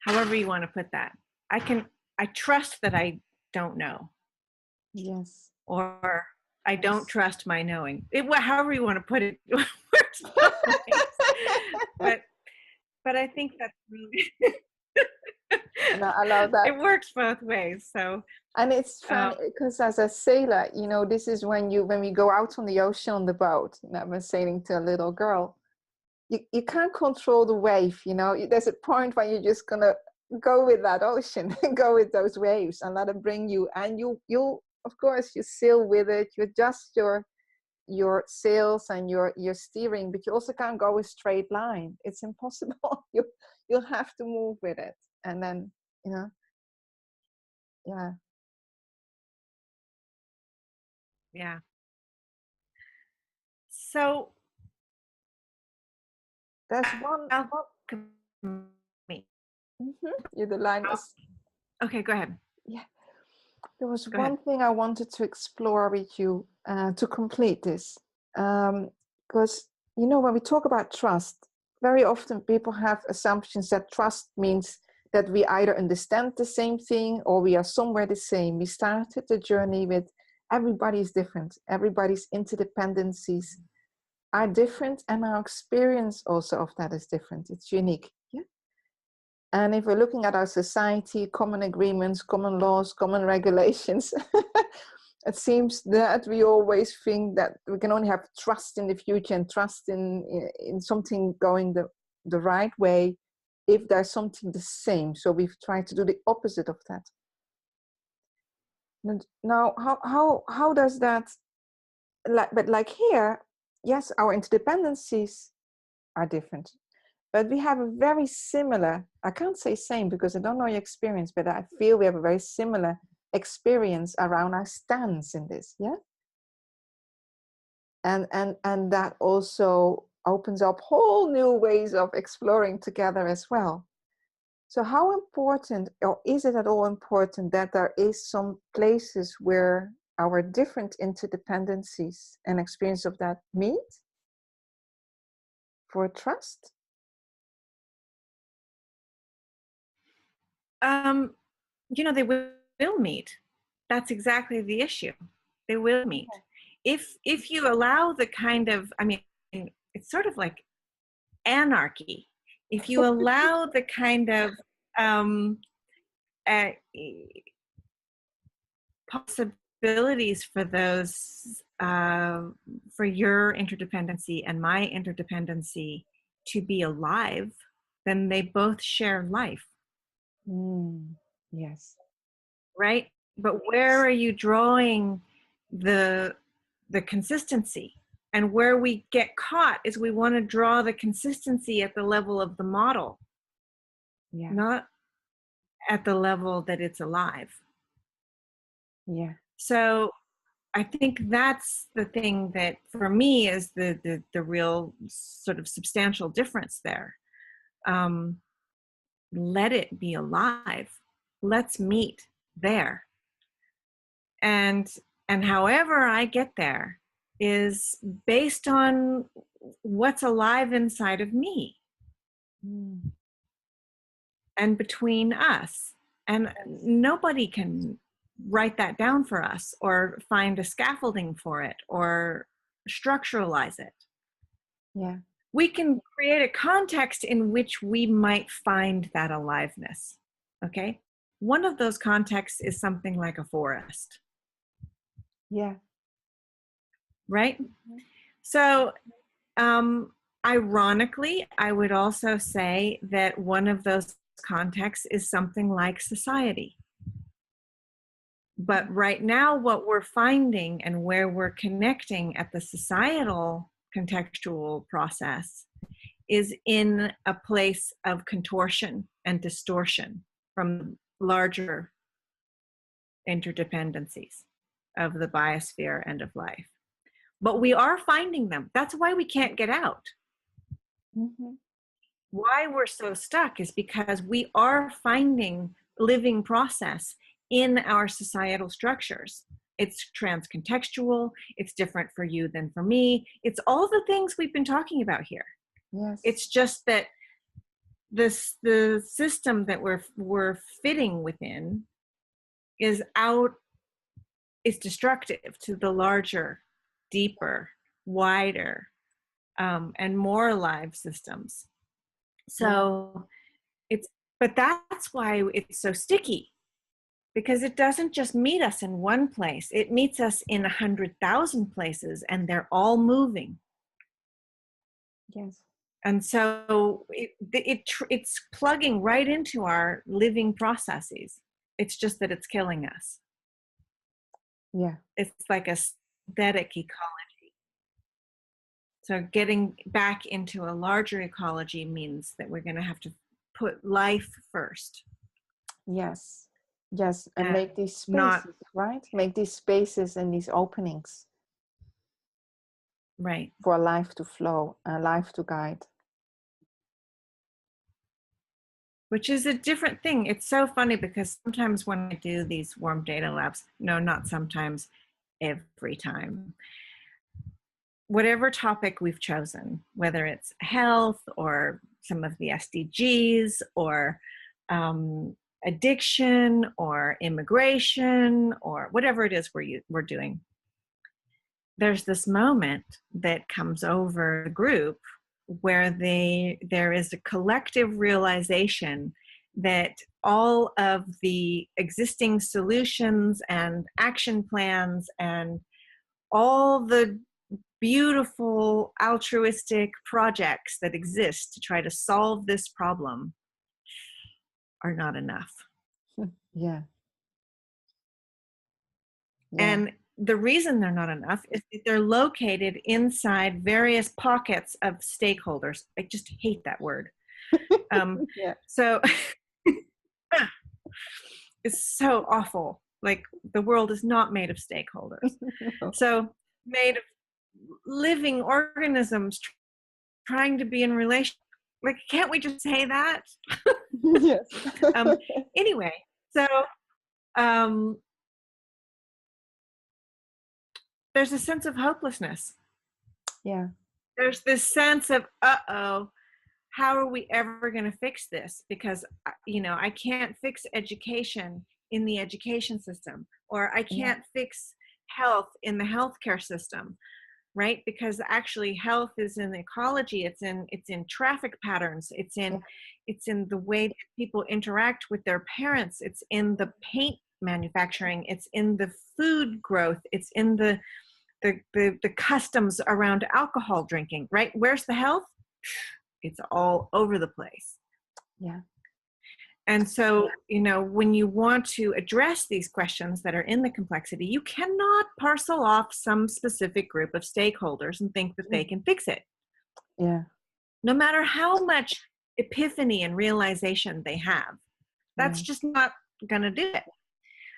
however you want to put that. I trust that I don't know. Yes. Or I don't trust my knowing. However you want to put it. But I think that's really No, I love that. It works both ways. So, and it's funny because as a sailor, you know, this is when we go out on the ocean on the boat, and I was sailing to a little girl, you can't control the wave, you know. There's a point where you're just gonna go with that ocean, go with those waves and let it bring you, and you of course you sail with it, you adjust your sails and your steering, but you also can't go a straight line. It's impossible. You'll have to move with it, and then, you know. Yeah. So there's one. The line was. Okay, go ahead. Yeah. There was one thing I wanted to explore with you to complete this. Because, you know, when we talk about trust, very often people have assumptions that trust means that we either understand the same thing or we are somewhere the same. We started the journey with everybody's different. Everybody's interdependencies are different, and our experience also of that is different. It's unique. Yeah. And if we're looking at our society, common agreements, common laws, common regulations, it seems that we always think that we can only have trust in the future and trust in something going the right way if there's something the same. So we've tried to do the opposite of that. And now, how does that, but like here, yes, our interdependencies are different. But we have a very similar, I can't say same because I don't know your experience, but I feel we have a very similar experience around our stance in this, yeah? And that also opens up whole new ways of exploring together as well. So how important, or is it at all important, that there is some places where our different interdependencies and experience of that meet for trust? You know, they will meet. That's exactly the issue. They will meet. If you allow the kind of, I mean, it's sort of like anarchy. If you allow the kind of possibilities for those, for your interdependency and my interdependency to be alive, then they both share life. Yes. Right? But where are you drawing the consistency? And where we get caught is we want to draw the consistency at the level of the model, not at the level that it's alive. Yeah. So I think that's the thing that for me is the real sort of substantial difference there. Let it be alive. Let's meet there. And however I get there is based on what's alive inside of me and between us. And nobody can write that down for us or find a scaffolding for it or structuralize it. Yeah. We can create a context in which we might find that aliveness. Okay? One of those contexts is something like a forest. Yeah. Right? So, ironically, I would also say that one of those contexts is something like society. But right now, what we're finding and where we're connecting at the societal contextual process is in a place of contortion and distortion from larger interdependencies of the biosphere and of life. But we are finding them. That's why we can't get out. Mm-hmm. Why we're so stuck is because we are finding living process in our societal structures. It's transcontextual. It's different for you than for me. It's all the things we've been talking about here. Yes. It's just that the system that we're fitting within is destructive to the larger, deeper, wider, and more alive systems. So but that's why it's so sticky, because it doesn't just meet us in one place. It meets us in 100,000 places, and they're all moving. Yes. And so it's plugging right into our living processes. It's just that it's killing us. Yeah. It's like a synthetic ecology. So getting back into a larger ecology means that we're going to have to put life first. Yes. Yes. And make these spaces, not, right? Make these spaces and these openings. Right. For life to flow and life to guide. Which is a different thing. It's so funny because sometimes when I do these warm data labs, no, not sometimes, every time, whatever topic we've chosen, whether it's health or some of the SDGs or addiction or immigration or whatever it is we're doing, there's this moment that comes over the group where there is a collective realization that all of the existing solutions and action plans and all the beautiful altruistic projects that exist to try to solve this problem are not enough. Yeah. And the reason they're not enough is that they're located inside various pockets of stakeholders. I just hate that word. So it's so awful. Like, the world is not made of stakeholders. So made of living organisms trying to be in relation. Like, can't we just say that? Yes. Anyway, so there's a sense of hopelessness. Yeah. There's this sense of, uh-oh, how are we ever going to fix this? Because, I can't fix education in the education system, or I can't fix health in the healthcare system, right? Because actually health is in ecology. It's in traffic patterns. It's in the way that people interact with their parents. It's in the paint manufacturing. It's in the food growth. It's in the customs around alcohol drinking, right? Where's the health? It's all over the place. Yeah. And so, when you want to address these questions that are in the complexity, you cannot parcel off some specific group of stakeholders and think that they can fix it. Yeah. No matter how much epiphany and realization they have, that's just not going to do it.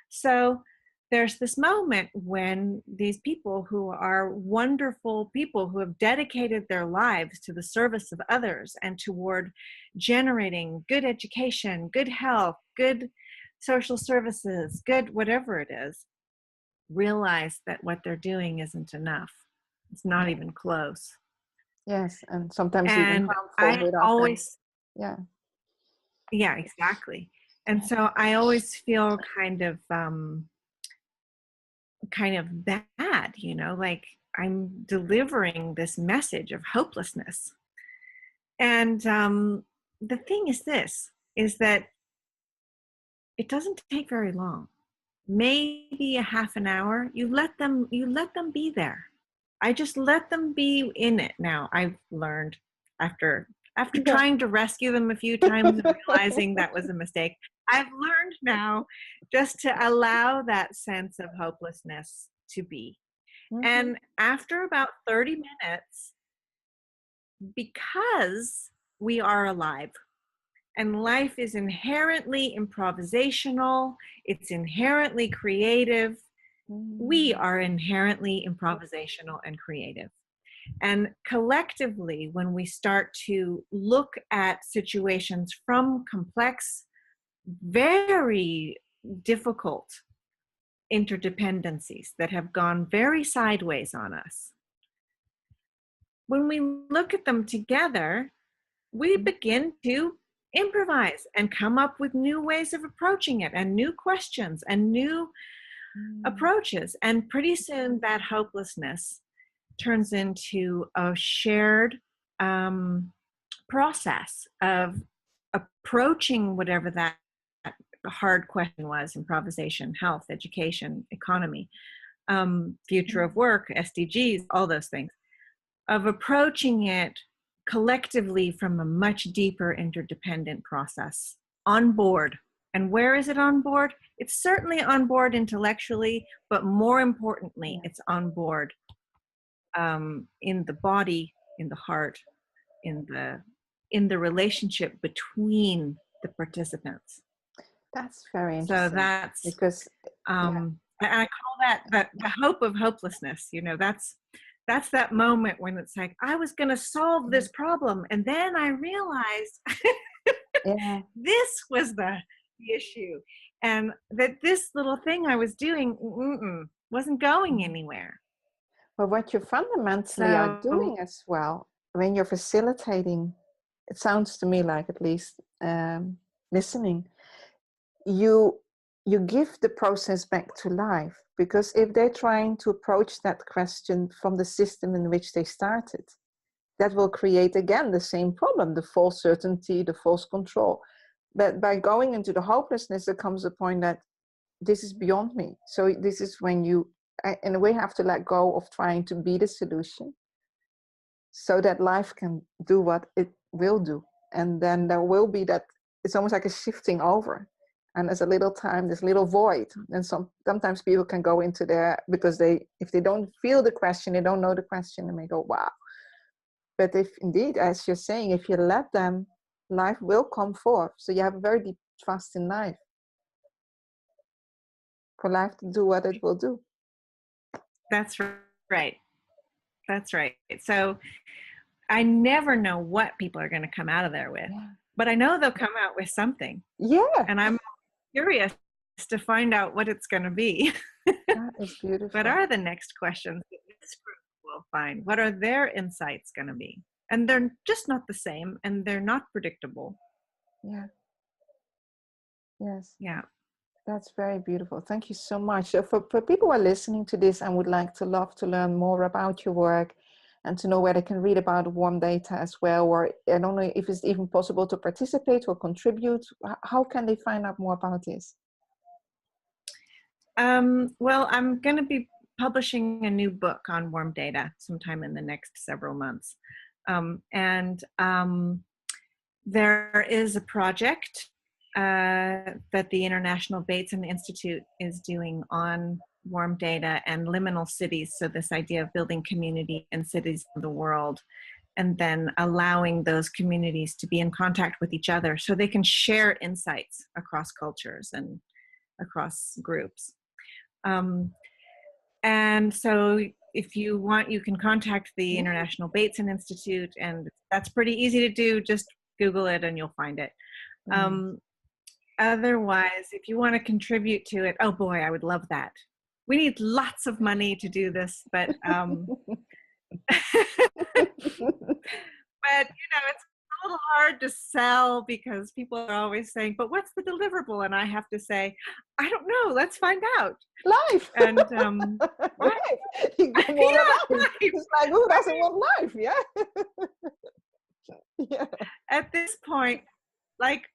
So there's this moment when these people who are wonderful people who have dedicated their lives to the service of others and toward generating good education, good health, good social services, good whatever it is, realize that what they're doing isn't enough. It's not even close. Yes, and sometimes and even harmful. Yeah, exactly. And so I always feel kind of bad, like I'm delivering this message of hopelessness. And the thing is that it doesn't take very long, maybe a half an hour. You let them be there. I just let them be in it. Now, I've learned after trying to rescue them a few times and realizing that was a mistake, I've learned now just to allow that sense of hopelessness to be. Mm-hmm. And after about 30 minutes, because we are alive and life is inherently improvisational, it's inherently creative, we are inherently improvisational and creative. And collectively, when we start to look at situations from complex, very difficult interdependencies that have gone very sideways on us, when we look at them together, we begin to improvise and come up with new ways of approaching it and new questions and new approaches. And pretty soon that hopelessness turns into a shared process of approaching whatever that hard question was: improvisation, health, education, economy, future of work, SDGs, all those things, of approaching it collectively from a much deeper interdependent process on board. And where is it on board? It's certainly on board intellectually, but more importantly, it's on board in the body, in the heart, in the relationship between the participants. That's very interesting. So that's because and I call that the hope of hopelessness. You know, that's that moment when it's like, I was going to solve this problem, and then I realized this was the issue, and that this little thing I was doing wasn't going anywhere. But what you fundamentally are doing as well, when you're facilitating, it sounds to me like, at least listening, you give the process back to life. Because if they're trying to approach that question from the system in which they started, that will create again the same problem, the false certainty, the false control. But by going into the hopelessness, there comes a point that this is beyond me. So this is when you, in a way, have to let go of trying to be the solution, so that life can do what it will do. And then there will be that, it's almost like a shifting over. And there's a little time, this little void. And sometimes people can go into there because if they don't feel the question, they don't know the question, and they go, wow. But if indeed, as you're saying, if you let them, life will come forth. So you have a very deep trust in life, for life to do what it will do. That's right. That's right. So I never know what people are going to come out of there with, but I know they'll come out with something. Yeah. And I'm curious to find out what it's going to be. That is beautiful. What are the next questions that this group will find? What are their insights going to be? And they're just not the same, and they're not predictable. Yeah. Yes. Yeah. That's very beautiful. Thank you so much. So for people who are listening to this and would love to learn more about your work and to know where they can read about warm data as well, or I don't know if it's even possible to participate or contribute, how can they find out more about this? Well, I'm going to be publishing a new book on warm data sometime in the next several months. There is a project that the International Bateson Institute is doing on warm data and liminal cities. So this idea of building community in cities of the world, and then allowing those communities to be in contact with each other so they can share insights across cultures and across groups. And so if you want, you can contact the International Bateson Institute, and that's pretty easy to do. Just Google it and you'll find it. Otherwise, if you want to contribute to it, oh boy, I would love that. We need lots of money to do this, but but it's a little hard to sell because people are always saying, but what's the deliverable? And I have to say, I don't know, let's find out. Life. And life. Life. It's like, who doesn't want life? Yeah. At this point, like,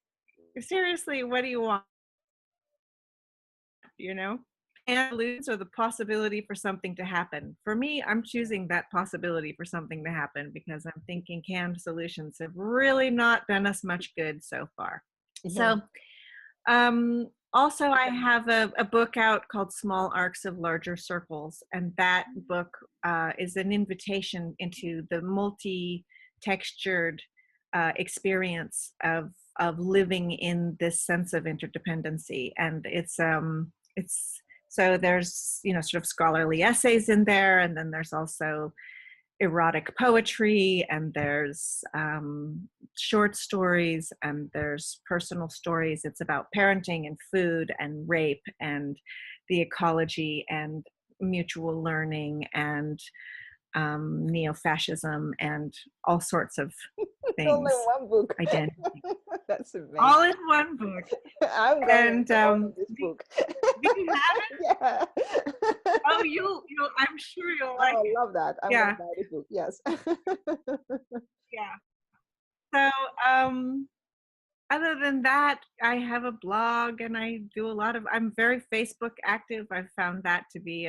seriously, what do you want? Anneloes, or the possibility for something to happen. For me, I'm choosing that possibility for something to happen because I'm thinking canned solutions have really not done us much good so far. So Also, I have a book out called Small Arcs of Larger Circles, and that book is an invitation into the multi-textured experience of living in this sense of interdependency. And it's so there's, you know, sort of scholarly essays in there, and then there's also erotic poetry, and there's short stories, and there's personal stories. It's about parenting and food and rape and the ecology and mutual learning and neo-fascism and all sorts of things. All in one book. Identity. That's amazing. All in one book. I'm going to order this book. Do you have it? Yeah. Oh, you'll. I'm sure you'll like I it. love that. I'm Yeah. going to buy this book. Yes. Yeah. So, other than that, I have a blog, and I do I'm very Facebook active. I've found that to be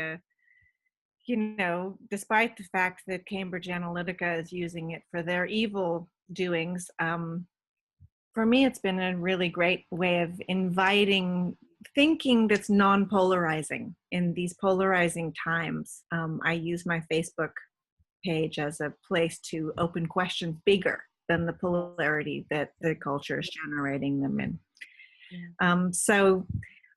despite the fact that Cambridge Analytica is using it for their evil doings, for me, it's been a really great way of inviting thinking that's non-polarizing in these polarizing times. I use my Facebook page as a place to open questions bigger than the polarity that the culture is generating them in. So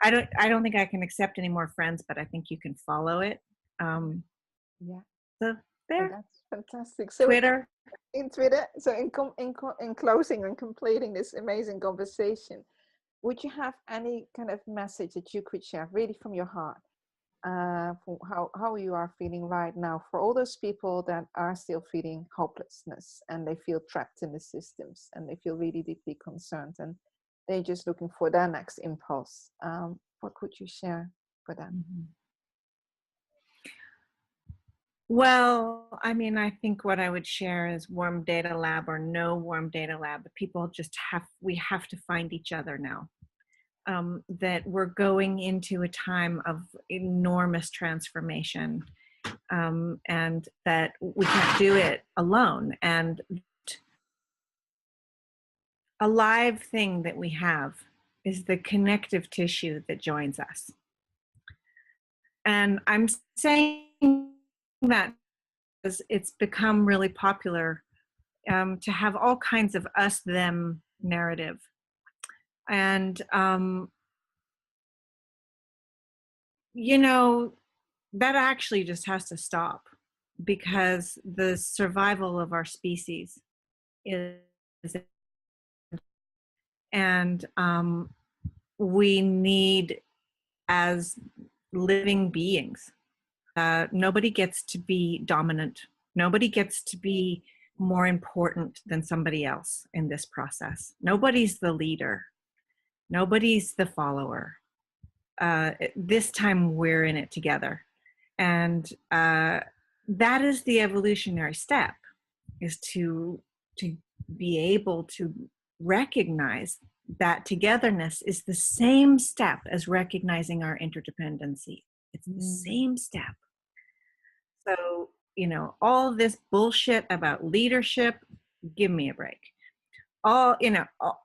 I don't think I can accept any more friends, but I think you can follow it. Yeah. So there. Oh, that's fantastic. So Twitter. In Twitter. So in closing and completing this amazing conversation, would you have any kind of message that you could share really from your heart for how you are feeling right now, for all those people that are still feeling hopelessness and they feel trapped in the systems and they feel really deeply concerned and they're just looking for their next impulse? What could you share for them? Mm-hmm. Well, I mean, I think what I would share is warm data lab or no warm data lab. People just we have to find each other now. That we're going into a time of enormous transformation, and that we can't do it alone. And a live thing that we have is the connective tissue that joins us. And I'm saying that because it's become really popular to have all kinds of us-them narrative. And, that actually just has to stop, because the survival of our species is, and we need, as living beings, nobody gets to be dominant. Nobody gets to be more important than somebody else in this process. Nobody's the leader. Nobody's the follower. This time we're in it together. And that is the evolutionary step, is to be able to recognize that togetherness is the same step as recognizing our interdependency. It's the same step. So, all this bullshit about leadership, give me a break.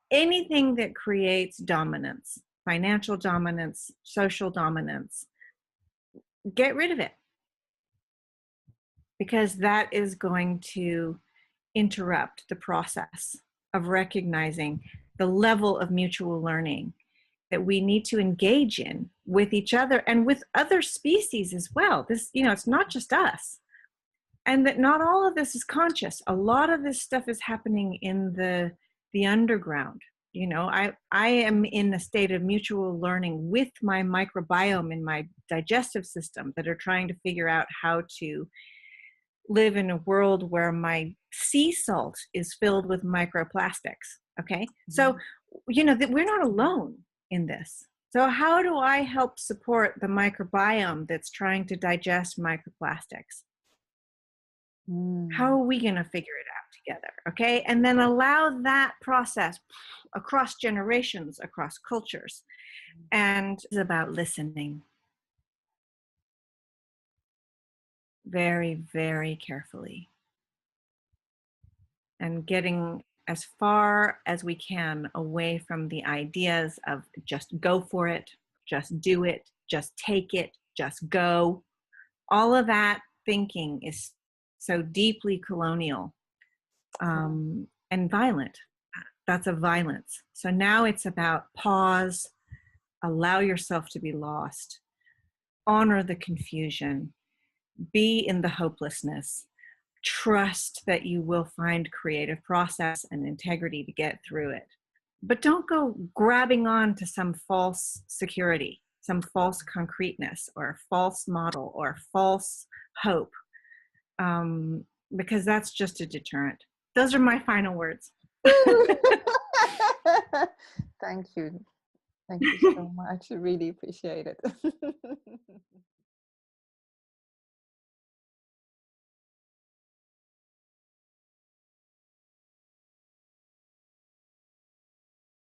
Anything that creates dominance, financial dominance, social dominance, get rid of it. Because that is going to interrupt the process of recognizing the level of mutual learning that we need to engage in with each other and with other species as well. This, it's not just us. And that not all of this is conscious. A lot of this stuff is happening in the underground. I am in a state of mutual learning with my microbiome in my digestive system that are trying to figure out how to live in a world where my sea salt is filled with microplastics. Okay. Mm-hmm. So, that we're not alone in this. So how do I help support the microbiome that's trying to digest microplastics? How are we going to figure it out together? Okay. And then allow that process across generations, across cultures. And it's about listening very, very carefully and getting as far as we can away from the ideas of just go for it, just do it, just take it, just go. All of that thinking is so deeply colonial and violent. That's a violence. So now it's about pause, allow yourself to be lost, honor the confusion, be in the hopelessness, trust that you will find creative process and integrity to get through it. But don't go grabbing on to some false security, some false concreteness or false model or false hope, because that's just a deterrent. Those are my final words. Thank you. Thank you so much. I really appreciate it.